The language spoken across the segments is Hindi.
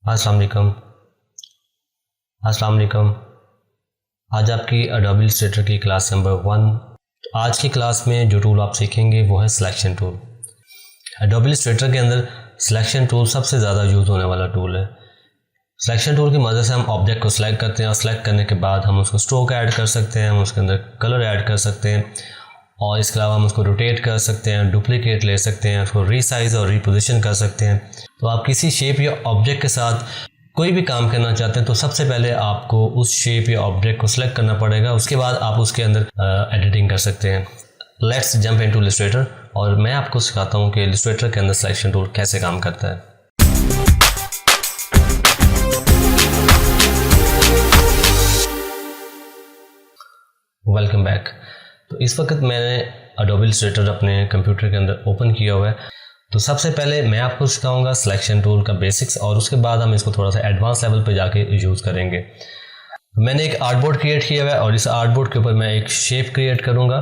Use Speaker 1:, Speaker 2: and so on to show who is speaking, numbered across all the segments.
Speaker 1: अस्सलाम वालेकुम। आज आपकी एडोबी इलस्ट्रेटर की क्लास नंबर 1। आज की क्लास में जो टूल आप सीखेंगे वो है सिलेक्शन टूल। एडोबी इलस्ट्रेटर के अंदर सिलेक्शन टूल सबसे ज़्यादा यूज़ होने वाला टूल है। सिलेक्शन टूल की मदद से हम ऑब्जेक्ट को सिलेक्ट करते हैं और सिलेक्ट करने के बाद हम उसको स्ट्रोक ऐड कर सकते हैं, हम उसके अंदर कलर ऐड कर सकते हैं और इसके अलावा हम उसको रोटेट कर सकते हैं, डुप्लीकेट ले सकते हैं, उसको रीसाइज और रीपोजिशन कर सकते हैं। तो आप किसी शेप या ऑब्जेक्ट के साथ कोई भी काम करना चाहते हैं तो सबसे पहले आपको उस शेप या ऑब्जेक्ट को सिलेक्ट करना पड़ेगा, उसके बाद आप उसके अंदर एडिटिंग कर सकते हैं। लेट्स जंप इनटू इलस्ट्रेटर और मैं आपको सिखाता हूँ कि इलस्ट्रेटर के अंदर सिलेक्शन टूल कैसे काम करता है। Welcome back. तो इस वक्त मैंने एडोबी इलस्ट्रेटर अपने कंप्यूटर के अंदर ओपन किया हुआ है। तो सबसे पहले मैं आपको सिखाऊंगा सिलेक्शन टूल का बेसिक्स और उसके बाद हम इसको थोड़ा सा एडवांस लेवल पे जाके यूज़ करेंगे। तो मैंने एक आर्टबोर्ड क्रिएट किया हुआ है और इस आर्टबोर्ड के ऊपर मैं एक शेप क्रिएट करूँगा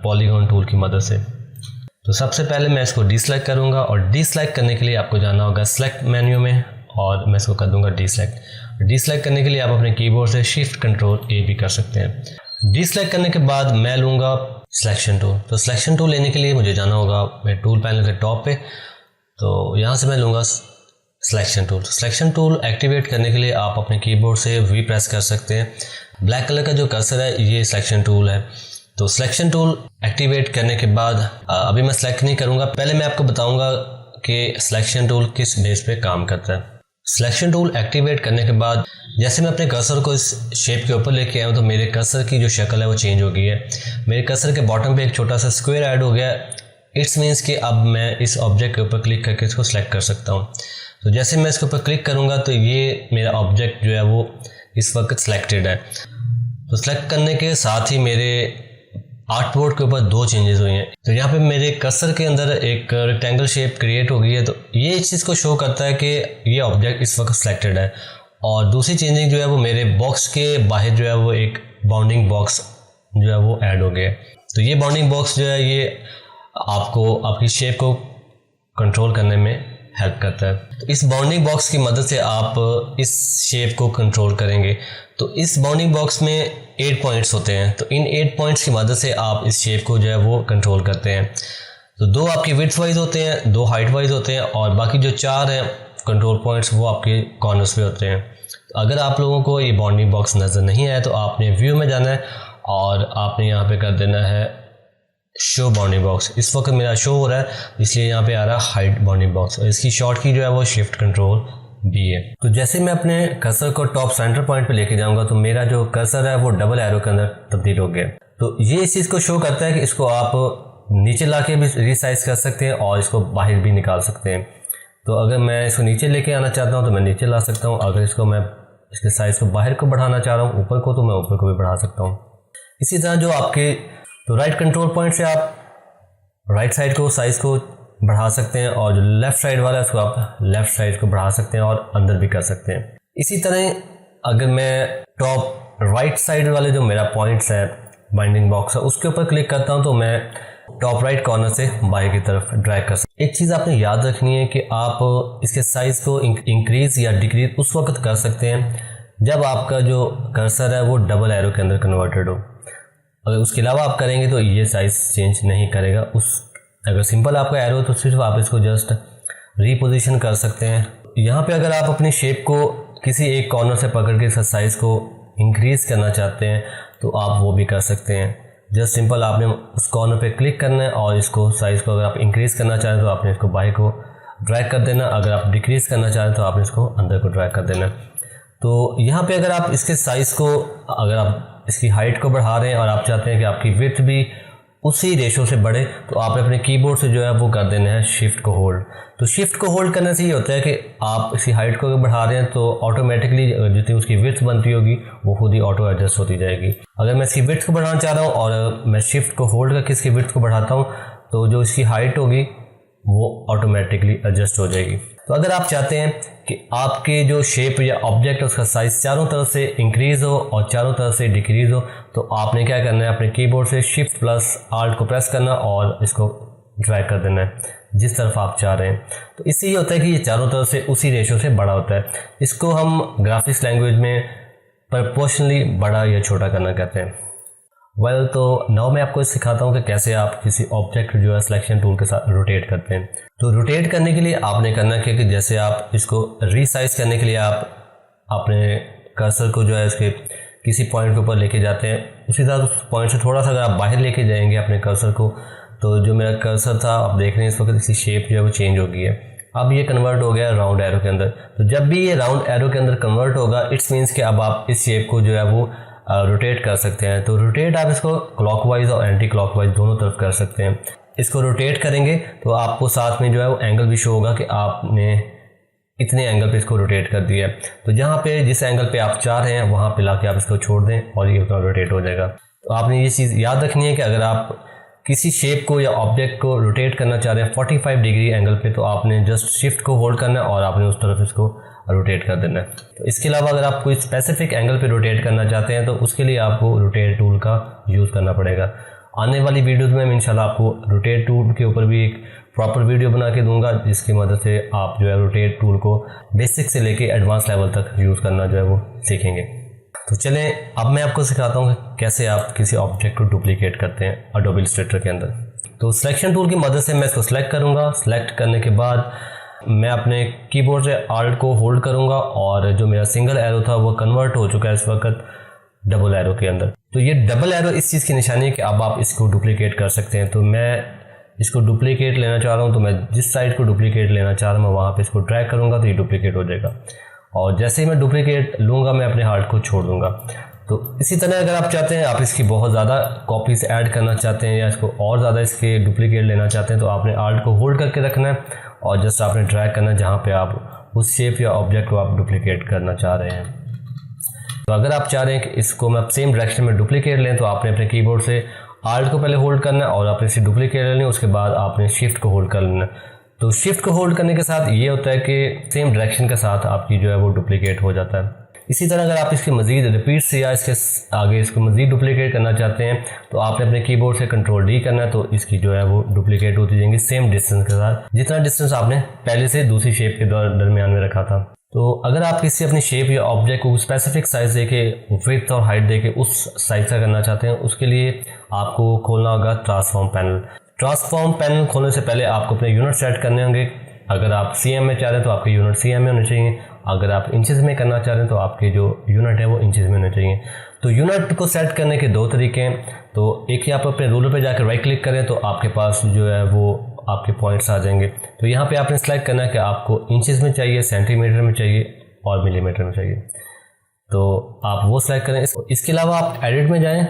Speaker 1: पॉलीगॉन टूल की मदद से। तो सबसे पहले मैं इसको डीसेलेक्ट करूँगा और डीसेलेक्ट करने के लिए आपको जाना होगा सेलेक्ट मेन्यू में और मैं इसको कर दूँगा डीसेलेक्ट। डीसेलेक्ट करने के लिए आप अपने कीबोर्ड से शिफ्ट कंट्रोल ए भी कर सकते हैं। डीसेलेक्ट करने के बाद मैं लूँगा सिलेक्शन टूल। तो सिलेक्शन टूल लेने के लिए मुझे जाना होगा मेरे टूल पैनल के टॉप पे। तो यहाँ से मैं लूँगा selection tool. Selection tool activate करने के लिए आप अपने कीबोर्ड से वी प्रेस कर सकते हैं। ब्लैक कलर का जो कर्सर है ये सिलेक्शन टूल है। तो सिलेक्शन टूल एक्टिवेट करने के बाद अभी मैं सिलेक्ट नहीं करूँगा, पहले मैं आपको बताऊँगा कि सिलेक्शन टूल किस बेस पे काम करता है। सिलेक्शन टूल एक्टिवेट करने के बाद जैसे मैं अपने कर्सर को इस शेप के ऊपर लेके आया हूँ तो मेरे कर्सर की जो शक्ल है वो चेंज हो गई है। मेरे कर्सर के बॉटम पे एक छोटा सा स्क्वायर ऐड हो गया। इट्स मीन्स कि अब मैं इस ऑब्जेक्ट के ऊपर क्लिक करके इसको सेलेक्ट कर सकता हूँ। तो जैसे मैं इसके ऊपर क्लिक करूँगा तो ये मेरा ऑब्जेक्ट जो है वो इस वक्त सिलेक्टेड है। तो सिलेक्ट करने के साथ ही मेरे आर्टबोर्ड के ऊपर दो चेंजेस हुए हैं। तो यहाँ पे मेरे कर्सर के अंदर एक रेक्टेंगल शेप क्रिएट हो गई है। तो ये इस चीज़ को शो करता है कि ये ऑब्जेक्ट इस वक्त सिलेक्टेड है। और दूसरी चेंजिंग जो है वो मेरे बॉक्स के बाहर जो है वो एक बाउंडिंग बॉक्स जो है वो ऐड हो गया। तो ये बाउंडिंग बॉक्स जो है ये आपको आपकी शेप को कंट्रोल करने में हेल्प करता है। तो इस बाउंडिंग बॉक्स की मदद से आप इस शेप को कंट्रोल करेंगे। तो इस बाउंडिंग बॉक्स में 8 पॉइंट्स होते हैं। तो इन 8 पॉइंट्स की मदद से आप इस शेप को जो है वो कंट्रोल करते हैं। तो 2 आपकी विड्थ वाइज होते हैं, 2 हाइट वाइज होते हैं और बाकी जो 4 हैं कंट्रोल पॉइंट्स वो आपके कॉर्नर्स पे होते हैं। तो अगर आप लोगों को ये बाउंडिंग बॉक्स नज़र नहीं आया तो आपने व्यू में जाना है और आपने यहाँ पे कर देना है शो बाउंडिंग बॉक्स। इस वक्त मेरा शो हो रहा है इसलिए यहाँ पे आ रहा है हाइट बाउंडिंग बॉक्स और इसकी शॉर्ट की जो है वो शिफ्ट कंट्रोल बी है। तो जैसे मैं अपने कर्सर को टॉप सेंटर पॉइंट पे लेके जाऊंगा तो मेरा जो कर्सर है वो डबल एरो के अंदर तब्दील हो गया। तो ये इस चीज़ को शो करता है कि इसको आप नीचे ला के भी रिसाइज कर सकते हैं और इसको बाहर भी निकाल सकते हैं। तो अगर मैं इसको नीचे लेके आना चाहता हूँ तो मैं नीचे ला सकता हूँ। अगर इसको मैं इसके साइज़ को बाहर को बढ़ाना चाह रहा हूँ ऊपर को तो मैं ऊपर को भी बढ़ा सकता हूँ। इसी तरह जो आपके तो राइट कंट्रोल पॉइंट से आप राइट साइड को साइज़ को बढ़ा सकते हैं और जो लेफ़्ट साइड वाला है उसको आप लेफ़्ट साइड को बढ़ा सकते हैं और अंदर भी कर सकते हैं। इसी तरह अगर मैं टॉप राइट साइड वाले जो मेरा पॉइंट्स है बाइंडिंग बॉक्स है उसके ऊपर क्लिक करता हूँ तो मैं टॉप राइट कॉर्नर से बाएं की तरफ ड्रैग कर सकते हैं। एक चीज़ आपने याद रखनी है कि आप इसके साइज़ को इंक्रीज़ या डिक्रीज उस वक्त कर सकते हैं जब आपका जो कर्सर है वो डबल एरो के अंदर कन्वर्टेड हो। अगर उसके अलावा आप करेंगे तो ये साइज़ चेंज नहीं करेगा। अगर सिंपल आपका एरो तो सिर्फ आप इसको जस्ट रीपोजिशन कर सकते हैं। यहाँ पे अगर आप अपनी शेप को किसी एक कॉर्नर से पकड़ के इसका साइज़ को इंक्रीज़ करना चाहते हैं तो आप वो भी कर सकते हैं। जस्ट सिंपल आपने उस कॉर्नर पे क्लिक करना है और इसको साइज़ को अगर आप इंक्रीज़ करना चाहें तो आपने इसको बाहर को ड्रैग कर देना। अगर आप डिक्रीज़ करना चाहें तो आपने इसको अंदर को ड्रैग कर देना। तो यहाँ पे अगर आप इसके साइज़ को अगर आप इसकी हाइट को बढ़ा रहे हैं और आप चाहते हैं कि आपकी विड्थ भी उसी रेशो से बढ़े तो आप अपने कीबोर्ड से जो है वो कर देना है शिफ्ट को होल्ड। तो शिफ्ट को होल्ड करने से ये होता है कि आप इसकी हाइट को अगर बढ़ा रहे हैं तो ऑटोमेटिकली जितनी उसकी विड्थ बनती होगी वो खुद ही ऑटो एडजस्ट होती जाएगी। अगर मैं इसकी विड्थ को बढ़ाना चाह रहा हूँ और मैं शिफ्ट को होल्ड करके इसकी विड्थ को बढ़ाता हूँ तो जो इसकी हाइट होगी वो ऑटोमेटिकली एडजस्ट हो जाएगी। तो अगर आप चाहते हैं कि आपके जो शेप या ऑब्जेक्ट उसका साइज़ चारों तरफ से इंक्रीज़ हो और चारों तरफ से डिक्रीज़ हो तो आपने क्या करना है अपने कीबोर्ड से शिफ्ट प्लस आल्ट को प्रेस करना और इसको ड्रैग कर देना है। जिस तरफ आप चाह रहे हैं। तो इससे ये होता है कि ये चारों तरफ से उसी रेशो से बड़ा होता है। इसको हम ग्राफिक्स लैंग्वेज में प्रोपोर्शनली बड़ा या छोटा करना कहते हैं। तो नाउ मैं आपको सिखाता हूँ कि कैसे आप किसी ऑब्जेक्ट जो है सिलेक्शन टूल के साथ रोटेट करते हैं। तो रोटेट करने के लिए आपने करना क्या कि जैसे आप इसको रीसाइज करने के लिए आप अपने कर्सर को जो है इसके किसी पॉइंट के ऊपर लेके जाते हैं, उसी तरह उस पॉइंट से थोड़ा सा अगर आप बाहर लेके जाएंगे अपने कर्सर को, तो जो मेरा कर्सर था आप देख रहे हैं इस वक्त इसकी शेप जो है वो चेंज हो गई है। अब ये कन्वर्ट हो गया राउंड एरो के अंदर। तो जब भी ये राउंड एरो के अंदर कन्वर्ट होगा, इट्स मीन्स कि अब आप इस शेप को जो है वो रोटेट कर सकते हैं। तो रोटेट आप इसको क्लॉकवाइज और एंटी क्लॉकवाइज दोनों तरफ कर सकते हैं। इसको रोटेट करेंगे तो आपको साथ में जो है वो एंगल भी शो होगा कि आपने इतने एंगल पे इसको रोटेट कर दिया है। तो जहाँ पे जिस एंगल पे आप चाह रहे हैं वहाँ पे लाके आप इसको छोड़ दें और ये उतना रोटेट हो जाएगा। तो आपने ये चीज़ याद रखनी है कि अगर आप किसी शेप को या ऑब्जेक्ट को रोटेट करना चाह रहे हैं 45 डिग्री एंगल पे, तो आपने जस्ट शिफ्ट को होल्ड करना है और आपने उस तरफ इसको रोटेट कर देना है। तो इसके अलावा अगर आप कोई स्पेसिफिक एंगल पे रोटेट करना चाहते हैं तो उसके लिए आपको रोटेट टूल का यूज़ करना पड़ेगा। आने वाली वीडियोज़ में इंशाल्लाह आपको रोटेट टूल के ऊपर भी एक प्रॉपर वीडियो बना के दूंगा, जिसकी मदद से आप जो है रोटेट टूल को बेसिक से लेके एडवांस लेवल तक यूज़ करना जो है वो सीखेंगे। तो चलें अब मैं आपको सिखाता हूँ कैसे आप किसी ऑब्जेक्ट को डुप्लीकेट करते हैं एडोबी इलस्ट्रेटर के अंदर। तो सिलेक्शन टूल की मदद से मैं इसको सिलेक्ट करूँगा। सिलेक्ट करने के बाद मैं अपने कीबोर्ड से आल्ट को होल्ड करूँगा और जो मेरा सिंगल एरो था वो कन्वर्ट हो चुका है इस वक्त डबल एरो के अंदर। तो ये डबल एरो इस चीज़ की निशानी है कि अब आप इसको डुप्लीकेट कर सकते हैं। तो मैं इसको डुप्लीकेट लेना चाह रहा हूँ, तो मैं जिस साइड को डुप्लीकेट लेना चाह रहा हूँ मैं वहाँ पे इसको ड्रैग करूँगा तो ये डुप्लीकेट हो जाएगा। और जैसे ही मैं डुप्लीकेट लूँगा मैं अपने हार्ट को छोड़ दूँगा। तो इसी तरह अगर आप चाहते हैं आप इसकी बहुत ज़्यादा कॉपीज़ ऐड करना चाहते हैं या इसको और ज़्यादा इसके डुप्लीकेट लेना चाहते हैं, तो आपने आल्ट को होल्ड करके रखना है और जस्ट आपने ड्रैग करना है जहाँ पे आप उस शेप या ऑब्जेक्ट को आप डुप्लीकेट करना चाह रहे हैं। तो अगर आप चाह रहे हैं कि इसको मैं सेम डायरेक्शन में डुप्लीकेट लें, तो आपने अपने कीबोर्ड से आल्ट को पहले होल्ड करना है और आपने इसे डुप्लीकेट लेनी है, उसके बाद आपने शिफ्ट को होल्ड कर लेना है। तो शिफ्ट को होल्ड करने के साथ ये होता है कि सेम डायरेक्शन के साथ आपकी जो है वो डुप्लीकेट हो जाता है। इसी तरह अगर आप इसकी मज़ीद रिपीट से या इसके आगे इसको मज़ीद डुप्लीकेट करना चाहते हैं तो आपने अपने कीबोर्ड से कंट्रोल डी करना है, तो इसकी जो है वो डुप्लीकेट होती जाएंगी सेम डिस्टेंस के साथ, जितना डिस्टेंस आपने पहले से दूसरी शेप के दरमियान में रखा था। तो अगर आप किसी अपनी शेप या ऑब्जेक्ट को स्पेसिफिक साइज़ दे के विड्थ और हाइट दे के उस साइज़ का करना चाहते हैं, उसके लिए आपको खोलना होगा ट्रांसफॉर्म पैनल। ट्रांसफॉर्म पैनल खोलने से पहले आपको अपने यूनिट सेट करने होंगे। अगर आप CM में चाह रहे हैं तो आपके यूनिट CM में होने चाहिए। अगर आप इंचेस में करना चाह रहे हैं तो आपके जो यूनिट है वो इंचेस में होने चाहिए। तो यूनिट को सेट करने के दो तरीके हैं। तो एक ही आप अपने रूलर पे जाकर राइट क्लिक करें तो आपके पास जो है वो आपके पॉइंट्स आ जाएंगे। तो यहाँ पे आपने सेलेक्ट करना है कि आपको इंचेस में चाहिए, सेंटीमीटर में चाहिए और मिलीमीटर में चाहिए, तो आप वो सेलेक्ट करें। इसके अलावा आप एडिट में जाएँ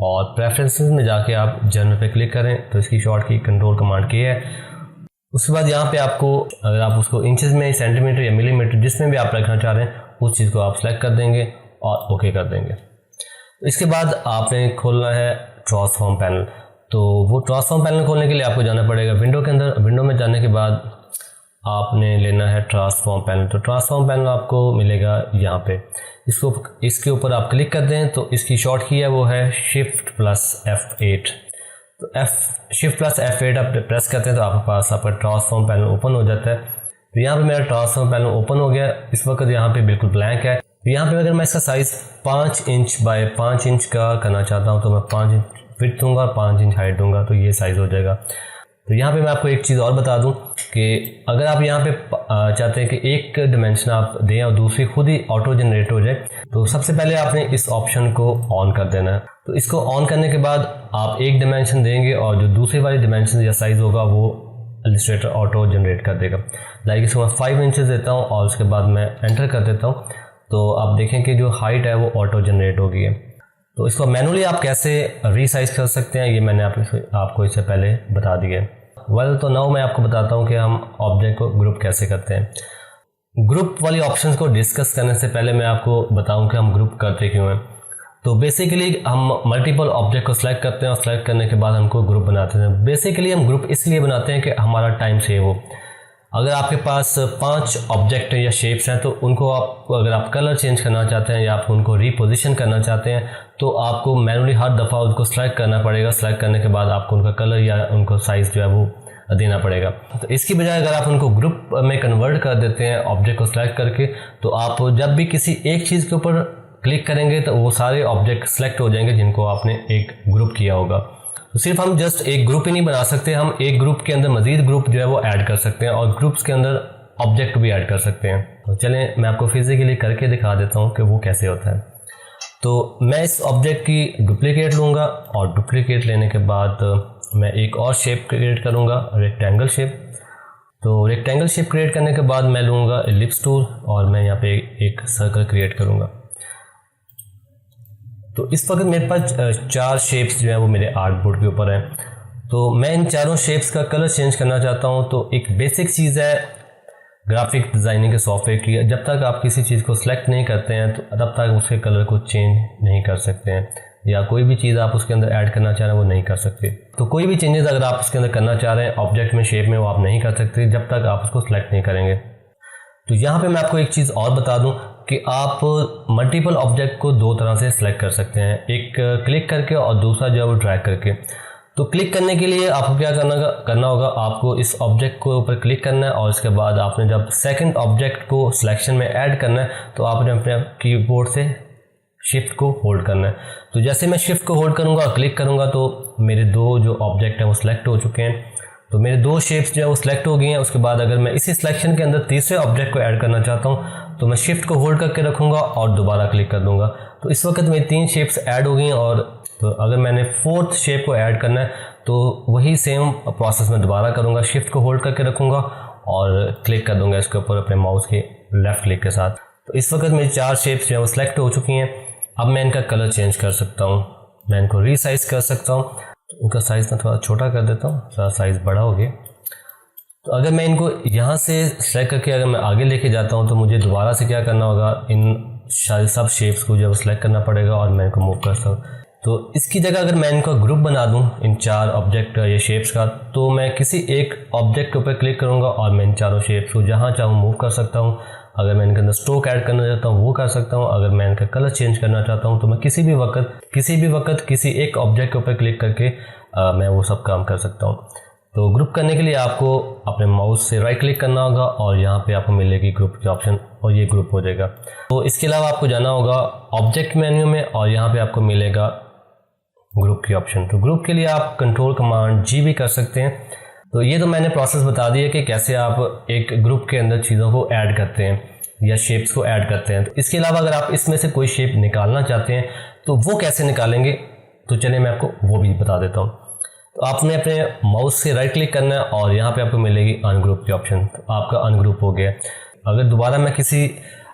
Speaker 1: और प्रेफरेंसेस में जाके आप जर्नल पे क्लिक करें। तो इसकी शॉर्ट की कंट्रोल कमांड की है। उसके बाद यहाँ पे आपको अगर आप उसको इंचेस में, सेंटीमीटर या मिलीमीटर जिसमें भी आप रखना चाह रहे हैं उस चीज़ को आप सेलेक्ट कर देंगे और ओके कर देंगे। तो इसके बाद आपने खोलना है ट्रांसफॉर्म पैनल। तो वो ट्रांसफॉर्म पैनल खोलने के लिए आपको जाना पड़ेगा विंडो के अंदर। विंडो में जाने के बाद आपने लेना है ट्रांसफॉर्म पैनल। तो ट्रांसफॉर्म पैनल आपको मिलेगा यहाँ पे, इसके ऊपर आप क्लिक कर दें तो इसकी शॉर्ट की है वो है शिफ्ट प्लस F8। तो शिफ्ट प्लस F8 आप प्रेस करते हैं तो आपके पास आपका ट्रांसफॉर्म पैनल ओपन हो जाता है। तो यहाँ पे मेरा ट्रांसफॉर्म पैनल ओपन हो गया। इस वक्त यहाँ पे बिल्कुल ब्लैंक है। तो यहाँ पे अगर मैं इसका साइज़ 5 इंच बाय 5 इंच का करना चाहता हूँ तो मैं 5 इंच विड्थ दूँगा और 5 इंच हाइट दूँगा, तो ये साइज़ हो जाएगा। तो यहाँ पे मैं आपको एक चीज़ और बता दूं कि अगर आप यहाँ पे चाहते हैं कि एक डिमेंशन आप दें और दूसरी खुद ही ऑटो जनरेट हो जाए, तो सबसे पहले आपने इस ऑप्शन को ऑन कर देना है। तो इसको ऑन करने के बाद आप एक डिमेंशन देंगे और जो दूसरी वाली डिमेंशन या साइज़ होगा वो इलस्ट्रेटर ऑटो जनरेट कर देगा। लाइक इसको मैं 5 इंचेस देता हूँ और उसके बाद मैं एंटर कर देता हूँ, तो आप देखें कि जो हाइट है वो ऑटो जनरेट हो गई है। तो इसको मैनुअली आप कैसे रीसाइज कर सकते हैं ये मैंने आपको इससे पहले बता दिया है। तो नाउ मैं आपको बताता हूँ कि हम ऑब्जेक्ट को ग्रुप कैसे करते हैं। ग्रुप वाली ऑप्शंस को डिस्कस करने से पहले मैं आपको बताऊँ कि हम ग्रुप करते क्यों हैं। तो बेसिकली हम मल्टीपल ऑब्जेक्ट को सिलेक्ट करते हैं और सिलेक्ट करने के बाद हमको ग्रुप बनाते हैं। बेसिकली हम ग्रुप इसलिए बनाते हैं कि हमारा टाइम सेव हो। अगर आपके पास 5 ऑब्जेक्ट या शेप्स हैं तो उनको अगर आप कलर चेंज करना चाहते हैं या आप उनको रीपोजिशन करना चाहते हैं तो आपको मैनुअली हर दफ़ा उनको सेलेक्ट करना पड़ेगा। सेलेक्ट करने के बाद आपको उनका कलर या उनको साइज़ जो है वो देना पड़ेगा। तो इसकी बजाय अगर आप उनको ग्रुप में कन्वर्ट कर देते हैं ऑब्जेक्ट को सिलेक्ट करके, तो आप जब भी किसी एक चीज़ के ऊपर क्लिक करेंगे तो वो सारे ऑब्जेक्ट सेलेक्ट हो जाएंगे जिनको आपने एक ग्रुप किया होगा। तो सिर्फ हम जस्ट एक ग्रुप ही नहीं बना सकते, हम एक ग्रुप के अंदर मजीद ग्रुप जो है वो ऐड कर सकते हैं और ग्रुप्स के अंदर ऑब्जेक्ट भी ऐड कर सकते हैं। तो चलें मैं आपको फिजिकली करके दिखा देता हूँ कि वो कैसे होता है। तो मैं इस ऑब्जेक्ट की डुप्लीकेट लूँगा और डुप्लीकेट लेने के बाद मैं एक और शेप क्रिएट करूँगा, रेक्टेंगल शेप। तो रेक्टेंगल शेप क्रिएट करने के बाद मैं लूँगा एलिप्स टूल और मैं यहाँ पे एक सर्कल क्रिएट करूँगा। तो इस वक्त मेरे पास 4 शेप्स जो है वो मेरे आर्टबोर्ड के ऊपर हैं। तो मैं इन चारों शेप्स का कलर चेंज करना चाहता हूँ। तो एक बेसिक चीज़ है ग्राफिक डिज़ाइनिंग के सॉफ्टवेयर की, जब तक आप किसी चीज़ को सिलेक्ट नहीं करते हैं तो तब तक उसके कलर को चेंज नहीं कर सकते हैं, या कोई भी चीज़ आप उसके अंदर ऐड करना चाह रहे हैं वो नहीं कर सकते। तो कोई भी चेंजेस अगर आप उसके अंदर करना चाह रहे हैं ऑब्जेक्ट में, शेप में, वो आप नहीं कर सकते जब तक आप उसको सिलेक्ट नहीं करेंगे। तो यहाँ पे मैं आपको एक चीज़ और बता दूँ कि आप मल्टीपल ऑब्जेक्ट को 2 तरह से सिलेक्ट कर सकते हैं, एक क्लिक करके और दूसरा जो है वो ड्रैग करके। तो क्लिक करने के लिए आपको क्या करना होगा, आपको इस ऑब्जेक्ट के ऊपर क्लिक करना है और इसके बाद आपने जब सेकंड ऑब्जेक्ट को सिलेक्शन में ऐड करना है तो आपने अपने कीबोर्ड से शिफ्ट को होल्ड करना है। तो जैसे मैं शिफ्ट को होल्ड करूंगा और क्लिक करूंगा तो मेरे 2 जो ऑब्जेक्ट हैं वो सिलेक्ट हो चुके हैं। तो मेरे 2 शेप्स जो है वो सिलेक्ट हो गई हैं। उसके बाद अगर मैं इसी सिलेक्शन के अंदर तीसरे ऑब्जेक्ट को ऐड करना चाहता हूँ तो मैं शिफ्ट को होल्ड करके रखूँगा और दोबारा क्लिक कर दूँगा। तो इस वक्त मेरी 3 शेप्स ऐड हो गई हैं। और तो अगर मैंने 4th शेप को ऐड करना है तो वही सेम प्रोसेस में दोबारा करूँगा, शिफ्ट को होल्ड करके रखूँगा और क्लिक कर दूँगा इसके ऊपर अपने माउस के लेफ़्ट क्लिक के साथ। तो इस वक्त मेरी 4 शेप्स जो है वो सिलेक्ट हो चुकी हैं। अब मैं इनका कलर चेंज कर सकता हूँ, मैं इनको रीसाइज कर सकता हूँ। तो इनका साइज़ मैं थोड़ा छोटा कर देता हूँ, थोड़ा साइज़ बड़ा हो गया। तो अगर मैं इनको यहाँ से सेलेक्ट करके अगर मैं आगे लेके जाता हूँ तो मुझे दोबारा से क्या करना होगा, इन सब शेप्स को जब सेलेक्ट करना पड़ेगा और मैं इनको मूव करता हूँ। तो इसकी जगह अगर मैं इनका ग्रुप बना दूं इन 4 ऑब्जेक्ट का, ये शेप्स का, तो मैं किसी एक ऑब्जेक्ट के ऊपर क्लिक करूंगा और मैं इन चारों शेप्स को जहां चाहूँ मूव कर सकता हूं। अगर मैं इनके अंदर स्ट्रोक ऐड करना चाहता हूं वो कर सकता हूं। अगर मैं इनका कलर चेंज करना चाहता हूं तो मैं किसी भी वक्त किसी एक ऑब्जेक्ट के ऊपर क्लिक करके मैं वो सब काम कर सकता हूँ। तो ग्रुप करने के लिए आपको अपने माउस से राइट क्लिक करना होगा और यहाँ पे आपको मिलेगी ग्रुप की ऑप्शन और ये ग्रुप हो जाएगा। तो इसके अलावा आपको जाना होगा ऑब्जेक्ट मेन्यू में और यहाँ पे आपको मिलेगा ग्रुप की ऑप्शन। तो ग्रुप के लिए आप कंट्रोल कमांड G भी कर सकते हैं। तो ये तो मैंने प्रोसेस बता दिया कि कैसे आप एक ग्रुप के अंदर चीज़ों को ऐड करते हैं या शेप्स को ऐड करते हैं। तो इसके अलावा अगर आप इसमें से कोई शेप निकालना चाहते हैं तो वो कैसे निकालेंगे, तो चलिए मैं आपको वो भी बता देता हूँ। तो आपने अपने माउस से राइट क्लिक करना है और यहाँ पे आपको मिलेगी अनग्रुप की ऑप्शन। तो आपका अनग्रुप हो गया। अगर दोबारा मैं किसी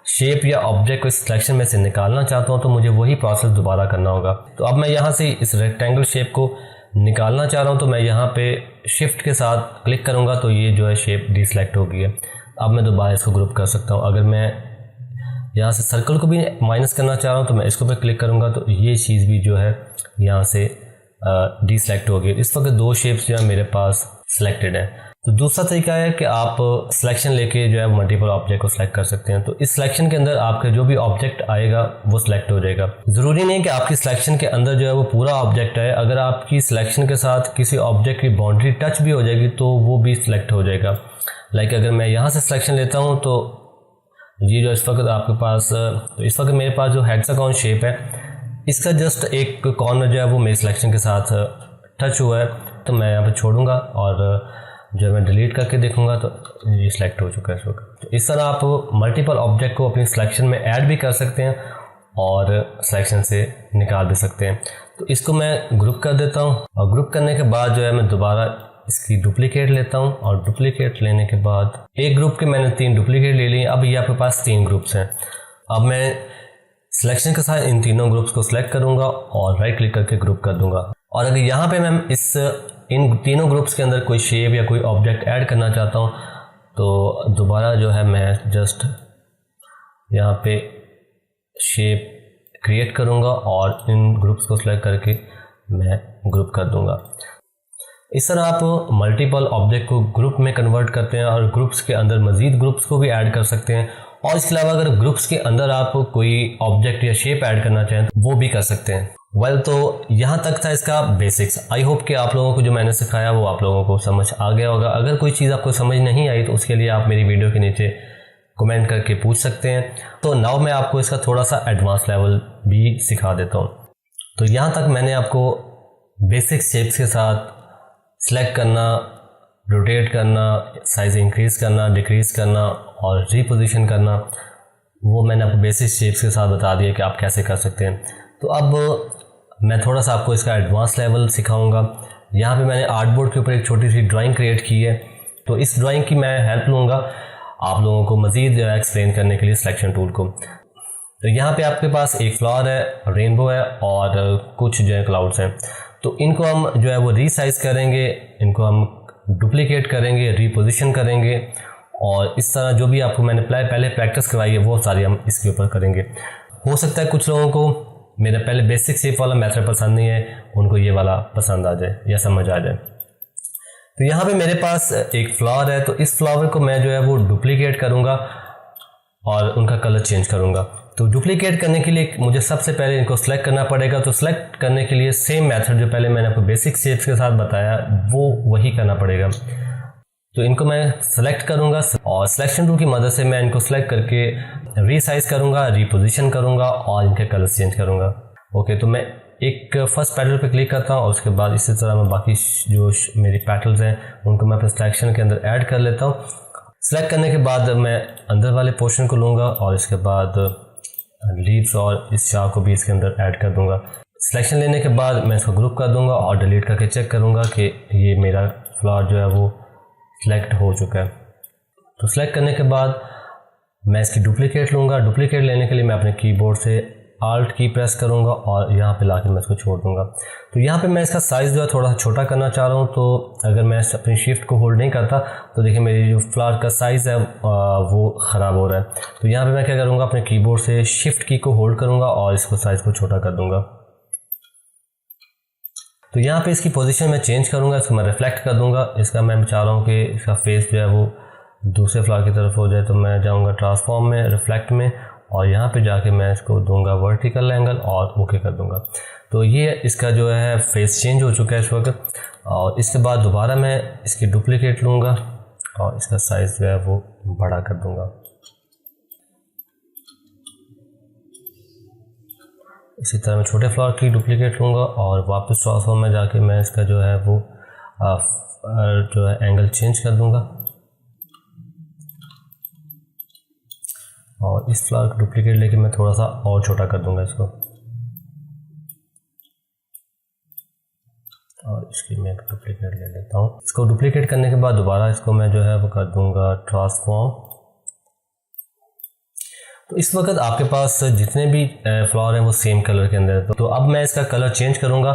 Speaker 1: शेप या ऑब्जेक्ट को इस सिलेक्शन में से निकालना चाहता हूँ तो मुझे वही प्रोसेस दोबारा करना होगा। तो अब मैं यहाँ से इस रेक्टेंगल शेप को निकालना चाह रहा हूँ तो मैं यहाँ पे शिफ्ट के साथ क्लिक करूँगा तो ये जो है शेप डिसलेक्ट हो गई है। अब मैं दोबारा इसको ग्रुप कर सकता हूँ। अगर मैं यहाँ से सर्कल को भी माइनस करना चाह रहा हूँ तो मैं इसको पे क्लिक करूँगा तो ये चीज़ भी जो है यहाँ से डिसलेक्ट हो गई। इस वक्त 2 शेप्स जो है मेरे पास सिलेक्टेड है। तो दूसरा तरीका है कि आप सिलेक्शन लेके जो है मल्टीपल ऑब्जेक्ट को सिलेक्ट कर सकते हैं। तो इस सिलेक्शन के अंदर आपके जो भी ऑब्जेक्ट आएगा वो सिलेक्ट हो जाएगा। ज़रूरी नहीं कि आपकी सिलेक्शन के अंदर जो है वो पूरा ऑब्जेक्ट है। अगर आपकी सिलेक्शन के साथ किसी ऑब्जेक्ट की बाउंड्री टच भी हो जाएगी तो वो भी सिलेक्ट हो जाएगा। लाइक अगर मैं यहाँ से सिलेक्शन लेता हूँ तो ये जो इस वक्त आपके पास, तो इस वक्त मेरे पास जो हेक्सागोन शेप है इसका जस्ट एक कॉर्नर जो है वो मेरे सिलेक्शन के साथ टच हुआ है। तो मैं यहाँ पर छोड़ूंगा और जब मैं डिलीट करके देखूंगा तो ये सिलेक्ट हो चुका है इस वक्त। तो इस तरह आप मल्टीपल ऑब्जेक्ट को अपनी सिलेक्शन में ऐड भी कर सकते हैं और सिलेक्शन से निकाल भी सकते हैं। तो इसको मैं ग्रुप कर देता हूँ और ग्रुप करने के बाद जो है मैं दोबारा इसकी डुप्लीकेट लेता हूँ और डुप्लीकेट लेने के बाद एक ग्रुप के मैंने 3 डुप्लीकेट ले लिए। अब ये आपके पास 3 ग्रुप्स हैं। अब मैं सिलेक्शन के साथ इन तीनों ग्रुप्स को सिलेक्ट करूँगा और राइट क्लिक करके ग्रुप कर दूँगा। और अगर यहाँ पे मैं इन तीनों ग्रुप्स के अंदर कोई शेप या कोई ऑब्जेक्ट ऐड करना चाहता हूँ तो दोबारा जो है मैं जस्ट यहाँ पे शेप क्रिएट करूँगा और इन ग्रुप्स को सिलेक्ट करके मैं ग्रुप कर दूँगा। इस तरह आप मल्टीपल ऑब्जेक्ट को ग्रुप में कन्वर्ट करते हैं और ग्रुप्स के अंदर मज़ीद ग्रुप्स को भी ऐड कर सकते हैं। और इसके अलावा अगर ग्रुप्स के अंदर आप कोई ऑब्जेक्ट या शेप ऐड करना चाहें तो वो भी कर सकते हैं। तो यहाँ तक था इसका बेसिक्स। आई होप कि आप लोगों को जो मैंने सिखाया वो आप लोगों को समझ आ गया होगा। अगर कोई चीज़ आपको समझ नहीं आई तो उसके लिए आप मेरी वीडियो के नीचे कमेंट करके पूछ सकते हैं। तो नाउ मैं आपको इसका थोड़ा सा एडवांस लेवल भी सिखा देता हूँ। तो यहाँ तक मैंने आपको बेसिक शेप्स के साथ सेलेक्ट करना, रोटेट करना, साइज़ इंक्रीज़ करना, डिक्रीज़ करना और रीपोजिशन करना, वो मैंने आपको बेसिक शेप्स के साथ बता दिया कि आप कैसे कर सकते हैं। तो अब मैं थोड़ा सा आपको इसका एडवांस लेवल सिखाऊंगा। यहाँ पे मैंने आर्टबोर्ड के ऊपर एक छोटी सी ड्राइंग क्रिएट की है, तो इस ड्राइंग की मैं हेल्प लूँगा आप लोगों को मज़ीद एक्सप्लेन करने के लिए सिलेक्शन टूल को। तो यहाँ पे आपके पास एक फ्लावर है, रेनबो है और कुछ जो है क्लाउड्स हैं। तो इनको हम जो है वो रीसाइज करेंगे, इनको हम डुप्लीकेट करेंगे, रीपोजिशन करेंगे और इस तरह जो भी आपको मैंने पहले प्रैक्टिस करवाई है वो सारी हम इसके ऊपर करेंगे। हो सकता है कुछ लोगों को मेरा पहले बेसिक शेप वाला मेथड पसंद नहीं है, उनको ये वाला पसंद आ जाए या समझ आ जाए। तो यहाँ पे मेरे पास एक फ्लावर है, तो इस फ्लावर को मैं जो है वो डुप्लीकेट करूँगा और उनका कलर चेंज करूँगा। तो डुप्लीकेट करने के लिए मुझे सबसे पहले इनको सेलेक्ट करना पड़ेगा। तो सेलेक्ट करने के लिए सेम मेथड जो पहले मैंने आपको बेसिक शेप्स के साथ बताया वो वही करना पड़ेगा। तो इनको मैं सेलेक्ट करूँगा और सिलेक्शन टूल की मदद से मैं इनको सेलेक्ट करके रीसाइज करूँगा, रीपोजिशन करूँगा और इनके कलर्स चेंज करूँगा। ओके, तो मैं एक फर्स्ट पैटल पे क्लिक करता हूँ और उसके बाद इसी तरह मैं बाकी जो मेरी पैटल्स हैं उनको मैं अपने सिलेक्शन के अंदर ऐड कर लेता हूँ। सेलेक्ट करने के बाद मैं अंदर वाले पोर्शन को लूँगा और इसके बाद लीव्स और इस शाह को भी इसके अंदर ऐड कर दूँगा। सिलेक्शन लेने के बाद मैं इसको ग्रुप कर दूँगा और डिलीट करके चेक करूँगा कि ये मेरा फ्लावर जो है वो सिलेक्ट हो चुका है। तो सिलेक्ट करने के बाद मैं इसकी डुप्लीकेट लूँगा। डुप्लीकेट लेने के लिए मैं अपने कीबोर्ड से आल्ट की प्रेस करूँगा और यहाँ पे लाके मैं इसको छोड़ दूँगा। तो यहाँ पे मैं इसका साइज़ जो है थोड़ा सा छोटा करना चाह रहा हूँ। तो अगर मैं अपनी शिफ्ट को होल्ड नहीं करता तो देखिए मेरी जो फ्लावर का साइज़ है वो ख़राब हो रहा है। तो यहाँ पे मैं क्या करूँगा, अपने कीबोर्ड से शिफ्ट की को होल्ड करूँगा और इसको साइज़ को छोटा कर दूँगा। तो यहाँ पे इसकी पोजीशन मैं चेंज करूँगा, इसको मैं रिफ्लेक्ट कर दूँगा। इसका मैं चाह रहा हूँ कि इसका फेस जो है वो दूसरे फ्लावर की तरफ हो जाए। तो मैं जाऊँगा ट्रांसफॉर्म में, रिफ्लेक्ट में और यहाँ पे जाके मैं इसको दूंगा वर्टिकल एंगल और ओके कर दूंगा। तो ये इसका जो है फेस चेंज हो चुका है इस वक्त। और इसके बाद दोबारा मैं इसकी डुप्लीकेट लूँगा और इसका साइज़ जो है वो बड़ा कर दूंगा। इसी तरह मैं छोटे फ्लावर की डुप्लीकेट लूँगा और वापस ट्रांसफॉर्म में जाके मैं इसका जो है वो जो है एंगल चेंज कर दूंगा और इस फ्लावर का डुप्लीकेट लेके मैं थोड़ा सा और छोटा कर दूंगा इसको और इसकी मैं डुप्लीकेट ले लेता हूँ। इसको डुप्लीकेट करने के बाद दोबारा इसको मैं जो है वो कर दूंगा ट्रांसफॉर्म। तो इस वक्त आपके पास जितने भी फ्लावर हैं वो सेम कलर के अंदर है। तो अब मैं इसका कलर चेंज करूँगा।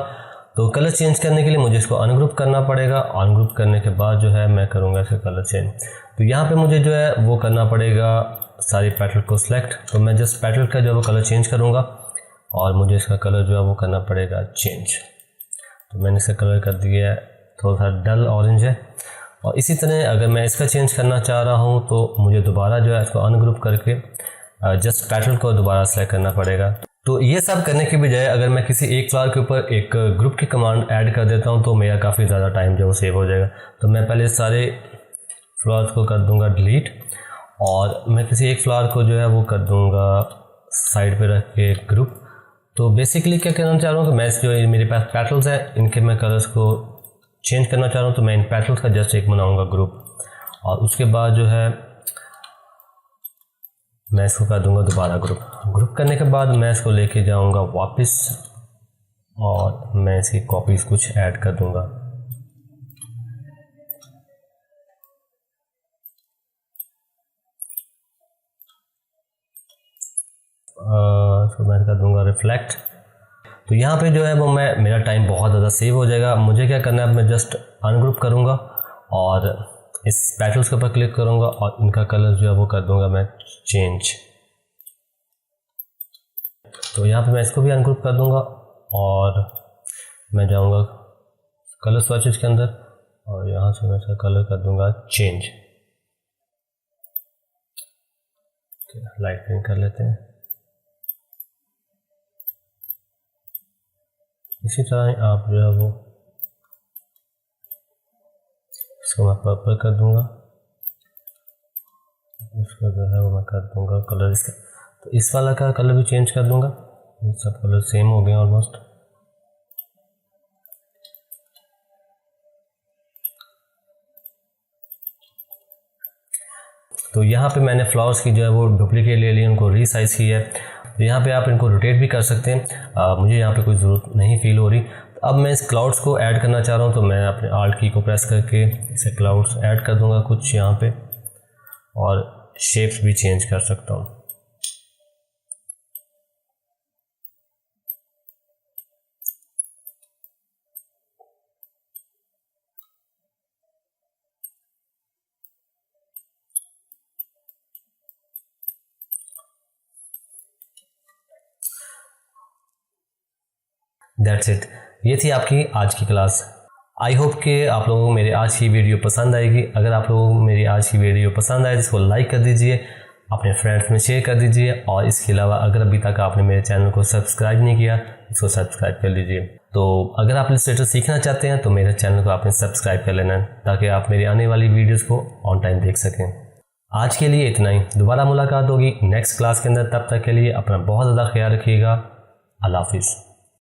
Speaker 1: तो कलर चेंज करने के लिए मुझे इसको अनग्रुप करना पड़ेगा। अनग्रुप करने के बाद जो है मैं करूँगा इसका कलर चेंज। तो यहाँ पे मुझे जो है वो करना पड़ेगा सारी पैटल को सिलेक्ट। तो मैं जस्ट पैटल का जो है वो कलर चेंज करूँगा और मुझे इसका कलर जो है वो करना पड़ेगा चेंज। तो मैंने इसका कलर कर दिया है, थोड़ा सा डल ऑरेंज है। और इसी तरह अगर मैं इसका चेंज करना चाह रहा हूँ तो मुझे दोबारा जो है इसको अनग्रुप करके जस्ट पैटल को दोबारा सेलेक्ट करना पड़ेगा। तो ये सब करने के बजाय अगर मैं किसी एक फ्लावर के ऊपर एक ग्रुप की कमांड ऐड कर देता हूँ तो मेरा काफ़ी ज़्यादा टाइम जो है वो सेव हो जाएगा। तो मैं पहले सारे फ्लावर्स को कर दूँगा डिलीट और मैं किसी एक फ्लावर को जो है वो कर दूँगा साइड पे रख के ग्रुप। तो बेसिकली क्या करना चाह रहा हूँ कि मैं जो मेरे पास पैटल्स हैं इनके मैं कलर्स को चेंज करना चाह रहा हूँ। तो मैं इन पैटल्स का जस्ट एक बनाऊँगा ग्रुप और उसके बाद जो है मैं इसको कर दूंगा दोबारा ग्रुप करने के बाद मैं इसको लेके जाऊंगा वापस और मैं इसकी कॉपीज़ कुछ ऐड कर दूंगा। इसको मैं कर दूंगा रिफ्लेक्ट। तो यहाँ पे जो है वो मेरा टाइम बहुत ज़्यादा सेव हो जाएगा। मुझे क्या करना है, मैं जस्ट अनग्रुप करूँगा और इस पैटल्स के ऊपर क्लिक करूँगा और इनका कलर जो है वो कर दूंगा मैं चेंज। तो यहाँ पे मैं इसको भी अनग्रुप कर दूंगा और मैं जाऊँगा कलर स्वैचेस के अंदर और यहाँ से मैं इसका कलर कर दूंगा चेंज। लाइट ग्रीन कर लेते हैं। इसी तरह आप जो है वो इसको मैं पर्पल कर दूंगा, इसको जो है वो मैं कर दूंगा कलर इसका, तो इस वाला का कलर भी चेंज कर दूंगा। ये सब कलर सेम हो गए ऑलमोस्ट। तो यहाँ पे मैंने फ्लावर्स की जो है वो डुप्लीकेट ले ली, उनको रीसाइज किया है। तो यहाँ पे आप इनको रोटेट भी कर सकते हैं, मुझे यहाँ पे कोई ज़रूरत नहीं फील हो रही। तो अब मैं इस क्लाउड्स को ऐड करना चाह रहा हूँ, तो मैं अपने आल्ट की को प्रेस करके इसे क्लाउड्स ऐड कर दूँगा कुछ यहाँ पे, और शेप्स भी चेंज कर सकता हूँ। दैट्स इट, ये थी आपकी आज की क्लास। आई होप कि आप लोगों को मेरी आज की वीडियो पसंद आएगी। अगर आप लोगों को मेरी आज की वीडियो पसंद आए तो इसको लाइक कर दीजिए, अपने फ्रेंड्स में शेयर कर दीजिए, और इसके अलावा अगर अभी तक आपने मेरे चैनल को सब्सक्राइब नहीं किया इसको सब्सक्राइब कर लीजिए। तो अगर आप इलस्ट्रेटर सीखना चाहते हैं तो मेरे चैनल को आपने सब्सक्राइब कर लेना है, ताकि आप मेरी आने वाली वीडियोज़ को ऑन टाइम देख सकें। आज के लिए इतना ही, दोबारा मुलाकात होगी नेक्स्ट क्लास के अंदर। तब तक के लिए अपना बहुत ज़्यादा ख्याल रखिएगा। अल्लाह हाफिज़।